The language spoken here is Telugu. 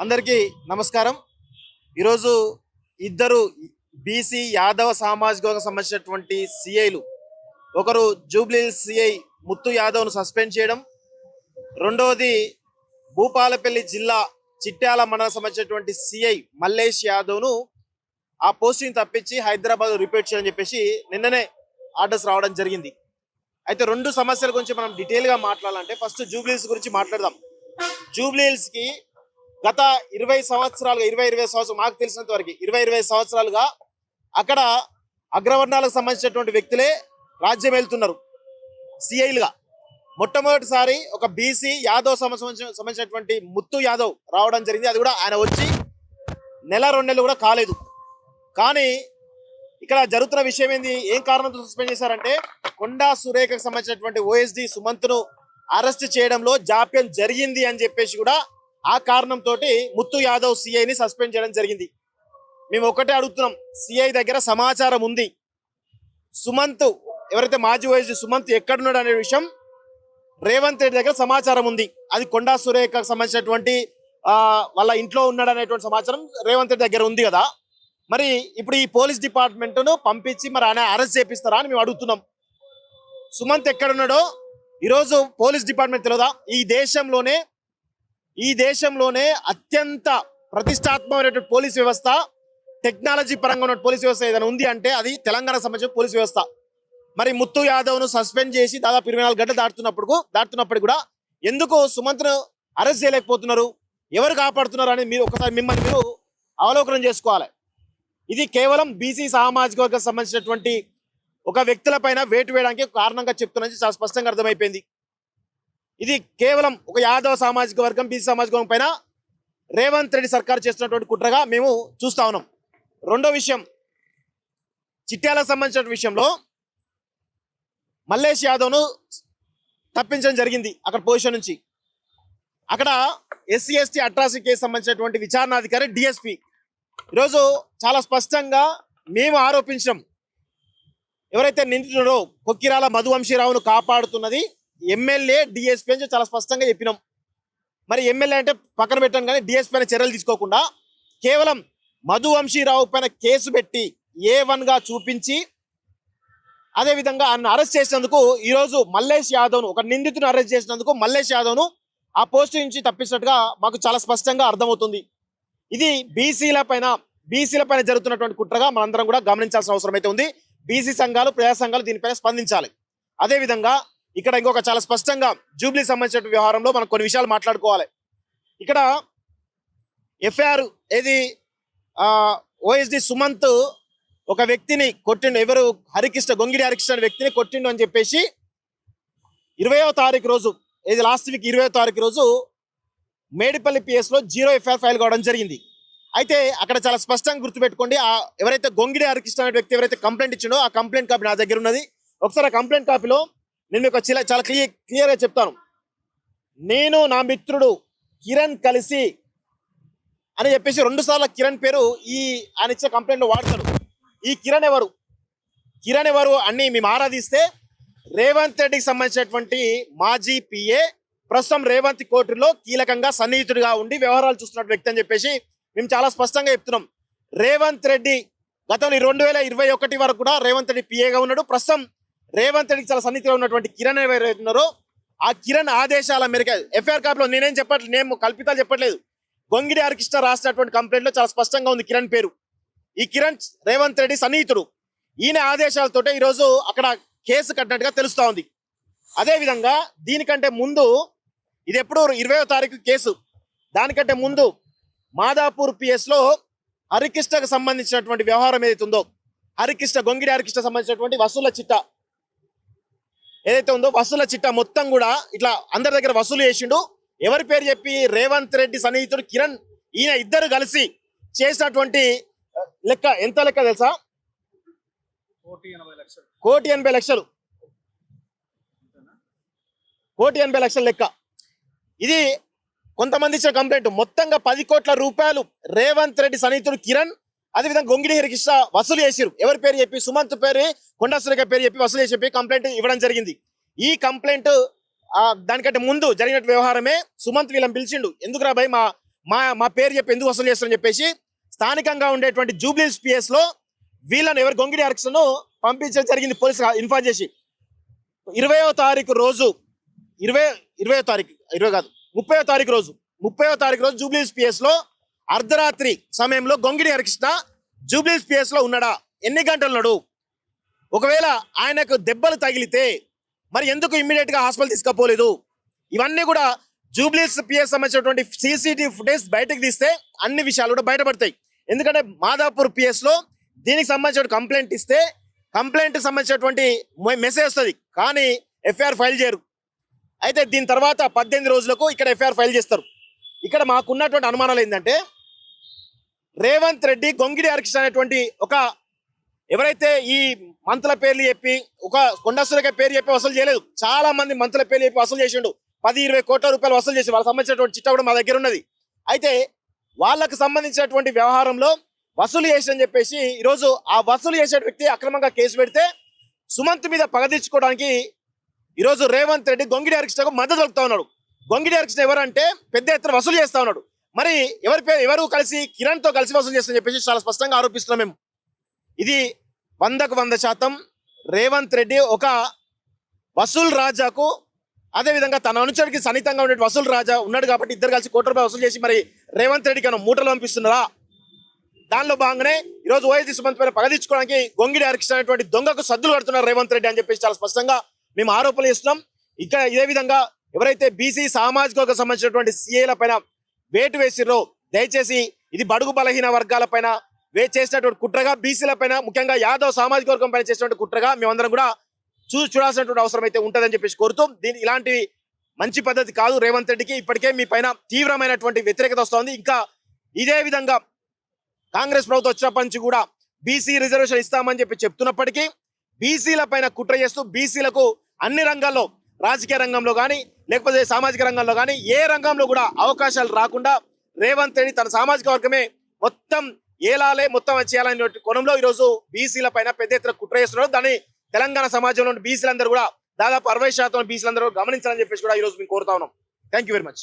అందరికీ నమస్కారం. ఈరోజు ఇద్దరు బీసీ యాదవ సామాజిక వర్గం సంబంధించినటువంటి సిఐలు, ఒకరు జూబ్లీ సిఐ ముత్తు యాదవ్ను సస్పెండ్ చేయడం, రెండవది భూపాలపల్లి జిల్లా చిట్యాల మండలం సంబంధించినటువంటి సిఐ మల్లేష్ యాదవ్ను ఆ పోస్టింగ్ తప్పించి హైదరాబాద్ రిపీట్ చేయని చెప్పేసి నిన్ననే ఆర్డర్స్ రావడం జరిగింది. అయితే రెండు సమస్యల గురించి మనం డీటెయిల్గా మాట్లాడాలంటే ఫస్ట్ జూబ్లీహిల్స్ గురించి మాట్లాడదాం. జూబ్లీహిల్స్కి గత 20 సంవత్సరాలుగా 20 సంవత్సరాలు మాకు తెలిసినంత వరకు 20 సంవత్సరాలుగా అక్కడ అగ్రవర్ణాలకు సంబంధించినటువంటి వ్యక్తులే రాజ్యం వెళ్తున్నారు సిఐలుగా. మొట్టమొదటిసారి ఒక బీసీ యాదవ్ సంబంధించినటువంటి ముత్తు యాదవ్ రావడం జరిగింది. అది కూడా ఆయన వచ్చి నెల 2 నెలలు కూడా కాలేదు. కానీ ఇక్కడ జరుగుతున్న విషయం ఏంది, ఏం కారణంతో సస్పెండ్ చేశారంటే కొండా సురేఖకు సంబంధించినటువంటి ఓఎస్డి సుమంత్ను అరెస్ట్ చేయడంలో జాప్యం జరిగింది అని చెప్పేసి కూడా ఆ కారణంతో ముత్తు యాదవ్ సిఐని సస్పెండ్ చేయడం జరిగింది. మేము ఒకటే అడుగుతున్నాం, సిఐ దగ్గర సమాచారం ఉంది, సుమంత్ ఎవరైతే మాజీ ఓఎస్డి సుమంత్ ఎక్కడున్నాడు అనే విషయం రేవంత్ రెడ్డి దగ్గర సమాచారం ఉంది. అది కొండా సురేఖకు సంబంధించినటువంటి వాళ్ళ ఇంట్లో ఉన్నాడు అనేటువంటి సమాచారం రేవంత్ రెడ్డి దగ్గర ఉంది కదా. మరి ఇప్పుడు ఈ పోలీస్ డిపార్ట్మెంట్ను పంపించి మరి ఆయన అరెస్ట్ చేపిస్తారా అని మేము అడుగుతున్నాం. సుమంత్ ఎక్కడున్నాడో ఈరోజు పోలీస్ డిపార్ట్మెంట్ తెలియదా? ఈ దేశంలోనే అత్యంత ప్రతిష్టాత్మకమైనటువంటి పోలీస్ వ్యవస్థ, టెక్నాలజీ పరంగా ఉన్న పోలీస్ వ్యవస్థ ఏదైనా ఉంది అంటే అది తెలంగాణకు సంబంధించిన పోలీస్ వ్యవస్థ. మరి ముత్తు యాదవ్ను సస్పెండ్ చేసి దాదాపు 24 గంటలు దాటుతున్నప్పుడు కూడా ఎందుకు సుమంత్ను అరెస్ట్ చేయలేకపోతున్నారు, ఎవరు కాపాడుతున్నారు అని మీరు ఒకసారి మిమ్మల్ని మీరు అవలోకనం చేసుకోవాలి. ఇది కేవలం బీసీ సామాజిక వర్గం సంబంధించినటువంటి ఒక వ్యక్తుల పైన వేటు వేయడానికి కారణంగా చెప్తున్నది చాలా స్పష్టంగా అర్థమైపోయింది. ఇది కేవలం ఒక యాదవ సామాజిక వర్గం బీసీ సామాజిక వర్గం పైన రేవంత్ రెడ్డి సర్కార్ చేస్తున్నటువంటి కుట్రగా మేము చూస్తా ఉన్నాం. రెండో విషయం, చిట్యాలకు సంబంధించిన విషయంలో మల్లేష్ యాదవ్ను తప్పించడం జరిగింది అక్కడ పొజిషన్ నుంచి. అక్కడ ఎస్సీ ఎస్టీ అట్రాసిటీ కేసు సంబంధించినటువంటి విచారణాధికారి డిఎస్పి ఈరోజు చాలా స్పష్టంగా మేము ఆరోపించాం, ఎవరైతే నిందితుడో కొక్కిరాల మధువంశీరావును కాపాడుతున్నది ఎమ్మెల్యే డిఎస్పీ అని చాలా స్పష్టంగా చెప్పినాం. మరి ఎమ్మెల్యే అంటే పక్కన పెట్టాం, కానీ డిఎస్పీ పైన చర్యలు తీసుకోకుండా కేవలం మధువంశీరావు పైన కేసు పెట్టి A1గా చూపించి అదేవిధంగా ఆయన అరెస్ట్ చేసినందుకు ఈరోజు మల్లేష్ యాదవ్ను, ఒక నిందితుని అరెస్ట్ చేసినందుకు మల్లేష్ యాదవ్ను ఆ పోస్టు నుంచి తప్పించినట్టుగా మాకు చాలా స్పష్టంగా అర్థమవుతుంది. ఇది బీసీల పైన జరుగుతున్నటువంటి కుట్రగా మనందరం కూడా గమనించాల్సిన అవసరం అయితే ఉంది. బీసీ సంఘాలు, ప్రజా సంఘాలు దీనిపైన స్పందించాలి. అదేవిధంగా ఇక్కడ ఇంకొక చాలా స్పష్టంగా జూబ్లీ సంబంధించిన వ్యవహారంలో మనం కొన్ని విషయాలు మాట్లాడుకోవాలి. ఇక్కడ ఎఫ్ఐఆర్ ఏది ఓఎస్డి సుమంత్ ఒక వ్యక్తిని కొట్టిండు, ఎవరు గొంగిడి హరికృష్ణ అనే వ్యక్తిని కొట్టిండు అని చెప్పేసి 20వ తారీఖు రోజు, ఇది లాస్ట్ వీక్ 20వ తారీఖు రోజు మేడిపల్లి పిఎస్లో 0 ఎఫ్ఐఆర్ ఫైల్ కావడం జరిగింది. అయితే అక్కడ చాలా స్పష్టంగా గుర్తుపెట్టుకోండి, ఎవరైతే గొంగిడి హరికృష్ణ అనే వ్యక్తి ఎవరైతే కంప్లైంట్ ఇచ్చిండో ఆ కంప్లైంట్ కాపీ నా దగ్గర ఉన్నది. ఒకసారి ఆ కంప్లైంట్ కాపీలో నేను మీకు చాలా క్లియర్గా చెప్తాను. నేను నా మిత్రుడు కిరణ్ కలిసి అని చెప్పేసి 2 సార్లు కిరణ్ పేరు ఆయన ఇచ్చే కంప్లైంట్లో వాడతాడు. ఈ కిరణ్ ఎవరు అన్ని మేము ఆరాధిస్తే రేవంత్ రెడ్డికి సంబంధించినటువంటి మాజీ పిఏ, ప్రస్తుతం రేవంత్ కోర్టులో కీలకంగా సన్నిహితుడిగా ఉండి వ్యవహారాలు చూస్తున్న వ్యక్తి అని చెప్పేసి మేము చాలా స్పష్టంగా చెప్తున్నాం. రేవంత్ రెడ్డి గతంలో 2021 వరకు కూడా రేవంత్ రెడ్డి పిఏగా ఉన్నాడు. ప్రస్తుతం రేవంత్ రెడ్డికి చాలా సన్నిహితుగా ఉన్నటువంటి కిరణ్ ఎవరైతున్నారో ఆ కిరణ్ ఆదేశాల మేరకు ఎఫ్ఐఆర్ కాపీలో నేను కల్పితాలు చెప్పట్లేదు, గొంగిడి హరికృష్ణ రాసినటువంటి కంప్లైంట్లో చాలా స్పష్టంగా ఉంది కిరణ్ పేరు. ఈ కిరణ్ రేవంత్ రెడ్డి సన్నిహితుడు. ఈయన ఆదేశాలతోటే ఈరోజు అక్కడ కేసు కట్టినట్టుగా తెలుస్తూ ఉంది. అదేవిధంగా దీనికంటే ముందు, ఇది ఎప్పుడు 20వ తారీఖు కేసు, దానికంటే ముందు మాదాపూర్ పిఎస్లో హరికృష్ణకు సంబంధించినటువంటి వ్యవహారం ఏదైతే ఉందో, గొంగిడి హరికృష్ణ సంబంధించినటువంటి వసూళ్ల చిట్టా ఏదైతే ఉందో, వసూళ్ల చిట్టా మొత్తం కూడా ఇట్లా అందరి దగ్గర వసూలు చేసిండు. ఎవరి పేరు చెప్పి? రేవంత్ రెడ్డి సన్నిహితుడు కిరణ్, ఈయన ఇద్దరు కలిసి చేసినటువంటి లెక్క ఎంత లెక్క తెలుసా? 1,80,00,000 1,80,00,000 లెక్క. ఇది కొంతమంది ఇచ్చిన కంప్లైంట్. మొత్తంగా 10 కోట్ల రూపాయలు రేవంత్ రెడ్డి సన్నిహితుడు కిరణ్, అదేవిధంగా గొంగిడి హరికృష్ణ వసూలు చేసిరు. ఎవరి పేరు చెప్పి? సుమంత్ పేరు, కొండా సురేఖ పేరు చెప్పి వసూలు చేసి చెప్పి కంప్లైంట్ ఇవ్వడం జరిగింది. ఈ కంప్లైంట్ దానికంటే ముందు జరిగిన వ్యవహారమే సుమంత్ వీళ్ళని పిలిచిండు. ఎందుకురా భయ్, మా పేరు చెప్పి ఎందుకు వసూలు చేస్తారని చెప్పేసి స్థానికంగా ఉండేటువంటి జూబ్లీస్ పిఎస్ లో వీళ్ళని ఎవరు గొంగిడి అరక్షను పంపించడం జరిగింది పోలీసులు ఇన్ఫార్మ్ చేసి 20వ తారీఖు రోజు 20వ తారీఖు 20 కాదు 30వ తారీఖు రోజు 30వ తారీఖు రోజు జూబ్లీస్ పిఎస్ లో అర్ధరాత్రి సమయంలో గొంగిడి హరికృష్ణ జూబ్లీస్ పిఎస్ లో ఉన్నాడా, ఎన్ని గంటలు ఉన్నాడు, ఒకవేళ ఆయనకు దెబ్బలు తగిలితే మరి ఎందుకు ఇమ్మీడియట్ గా హాస్పిటల్ తీసుకుపోలేదు, ఇవన్నీ కూడా జూబ్లీస్ పిఎస్ సంబంధించినటువంటి సీసీటీవీ ఫుటేజ్ బయటకు తీస్తే అన్ని విషయాలు కూడా బయటపడతాయి. ఎందుకంటే మాదాపూర్ పిఎస్ లో దీనికి సంబంధించిన కంప్లైంట్ ఇస్తే కంప్లైంట్ సంబంధించినటువంటి మెసేజ్ వస్తుంది, కానీ ఎఫ్ఐఆర్ ఫైల్ చేయరు. అయితే దీని తర్వాత 18 రోజులకు ఇక్కడ ఎఫ్ఐఆర్ ఫైల్ చేస్తారు. ఇక్కడ మాకున్నటువంటి అనుమానాలు ఏంటంటే రేవంత్ రెడ్డి గొంగిడి హరికృష్ణ అనేటువంటి ఒక ఎవరైతే ఈ మంత్రుల పేర్లు చెప్పి ఒక కొండసులకే పేరు చెప్పి వసూలు చేయలేదు, చాలా మంది మంత్రుల పేర్లు చెప్పి వసూలు చేసిండు. 10-20 కోట్ల రూపాయలు వసూలు చేసి వాళ్ళకి సంబంధించినటువంటి చిట్టా కూడా మా దగ్గర ఉన్నది. అయితే వాళ్ళకు సంబంధించినటువంటి వ్యవహారంలో వసూలు చేసి అని చెప్పేసి ఈరోజు ఆ వసూలు చేసే వ్యక్తి అక్రమంగా కేసు పెడితే సుమంత్ మీద పగ తీర్చుకోవడానికి ఈరోజు రేవంత్ రెడ్డి గొంగిడి హరికృష్ణకు మద్దతు దొరుకుతా ఉన్నాడు. గొంగిడి హరికృష్ణ ఎవరంటే పెద్ద ఎత్తున వసూలు చేస్తా ఉన్నాడు. మరి ఎవరు కలిసి కిరణ్ తో కలిసి వసూలు చేస్తారని చెప్పేసి చాలా స్పష్టంగా ఆరోపిస్తున్నాం మేము. ఇది 100% రేవంత్ రెడ్డి ఒక వసూల్ రాజాకు, అదేవిధంగా తన అనుచరుడికి సన్నిహితంగా ఉండే వసూల్ రాజా ఉన్నాడు కాబట్టి ఇద్దరు కలిసి కోట్ల రూపాయలు వసూలు చేసి మరి రేవంత్ రెడ్డికి మూటలు పంపిస్తున్నారా? దానిలో భాగంగానే ఈరోజు ఓఎస్డీ సుమంత్ పైన పగదీర్చుకోవడానికి గొంగిడి హరికృష్ణ అనేటువంటి దొంగకు సద్దులు కడుతున్నారు రేవంత్ రెడ్డి అని చెప్పేసి చాలా స్పష్టంగా మేము ఆరోపణలు చేస్తున్నాం. ఇక్కడ ఇదే విధంగా ఎవరైతే బీసీ సామాజిక వర్గం సంబంధించినటువంటి సీఏల పైన వేటు వేసిర్రో దయచేసి ఇది బడుగు బలహీన వర్గాల పైన చేసినటువంటి కుట్రగా, బీసీల పైన ముఖ్యంగా యాదవ్ సామాజిక వర్గం పైన చేసినటువంటి కుట్రగా మేమందరం కూడా చూడాల్సినటువంటి అవసరం అయితే ఉంటుందని చెప్పేసి కోరుతూ, ఇలాంటి మంచి పద్ధతి కాదు రేవంత్ రెడ్డికి. ఇప్పటికే మీ పైన తీవ్రమైనటువంటి వ్యతిరేకత వస్తోంది. ఇంకా ఇదే విధంగా కాంగ్రెస్ ప్రభుత్వం వచ్చినప్పటి నుంచి కూడా బీసీ రిజర్వేషన్ ఇస్తామని చెప్పి చెప్తున్నప్పటికీ బీసీల పైన కుట్ర చేస్తూ బీసీలకు అన్ని రంగాల్లో, రాజకీయ రంగంలో కానీ లేకపోతే సామాజిక రంగంలో కానీ ఏ రంగంలో కూడా అవకాశాలు రాకుండా రేవంత్ రెడ్డి తన సామాజిక వర్గమే మొత్తం ఏలాలే మొత్తం చేయాలనే కోణంలో ఈరోజు బీసీల పైన పెద్ద ఎత్తున కుట్ర చేస్తున్నారు. దాన్ని తెలంగాణ సమాజంలో బీసీలందరూ కూడా దాదాపు 60% బీసీలందరూ గమనించాలని చెప్పేసి కూడా ఈరోజు మేము కోరుతా ఉన్నాం. Thank you very much.